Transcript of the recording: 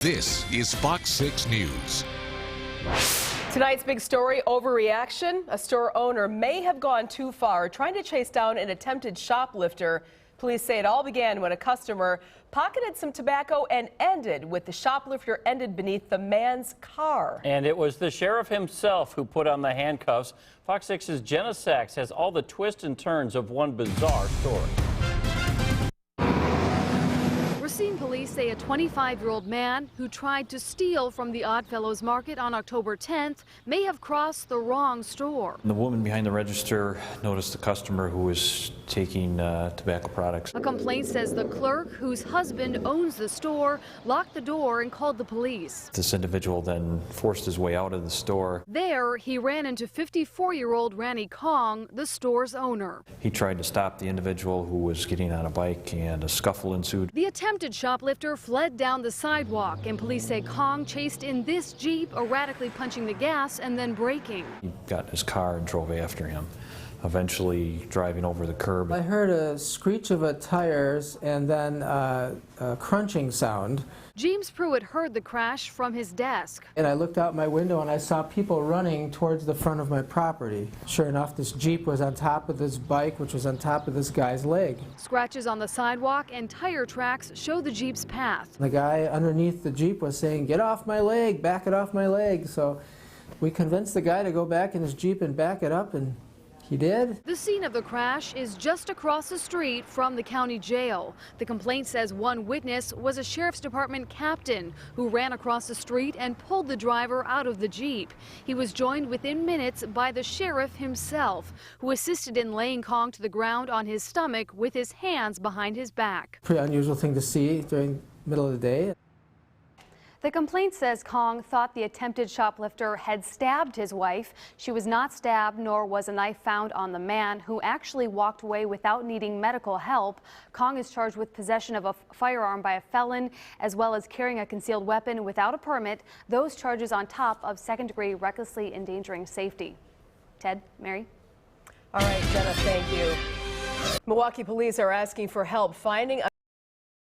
This is Fox 6 News. Tonight's big story, overreaction. A store owner may have gone too far trying to chase down an attempted shoplifter. Police say it all began when a customer pocketed some tobacco and ended with the shoplifter ended beneath the man's car. And it was the sheriff himself who put on the handcuffs. Fox 6's Jenna Sachs has all the twists and turns of one bizarre story. Racine police say a 25-year-old man who tried to steal from the Oddfellows market on October 10th may have crossed the wrong store. The woman behind the register noticed the customer who was taking tobacco products. A complaint says the clerk, whose husband owns the store, locked the door and called the police. This individual then forced his way out of the store. There, he ran into 54-year-old Randy Kong, the store's owner. He tried to stop the individual who was getting on a bike, and a scuffle ensued. The attempted shoplifter fled down the sidewalk, and police say Kong chased in this Jeep, erratically punching the gas and then braking. He got in his car and drove after him, eventually driving over the curb. I heard a screech of tires and then a crunching sound. James Pruitt heard the crash from his desk. And I looked out my window and I saw people running towards the front of my property. Sure enough, this Jeep was on top of this bike, which was on top of this guy's leg. Scratches on the sidewalk and tire tracks show the Jeep's path. The guy underneath the Jeep was saying, "Get off my leg, back it off my leg." So we convinced the guy to go back in his Jeep and back it up, and he did. The scene of the crash is just across the street from the county jail. The complaint says one witness was a sheriff's department captain who ran across the street and pulled the driver out of the Jeep. He was joined within minutes by the sheriff himself, who assisted in laying Kong to the ground on his stomach with his hands behind his back. Pretty unusual thing to see during the middle of the day. The complaint says Kong thought the attempted shoplifter had stabbed his wife. She was not stabbed, nor was a knife found on the man, who actually walked away without needing medical help. Kong is charged with possession of a firearm by a felon, as well as carrying a concealed weapon without a permit. Those charges on top of second-degree recklessly endangering safety. Ted, Mary? All right, Jenna, thank you. Milwaukee police are asking for help finding a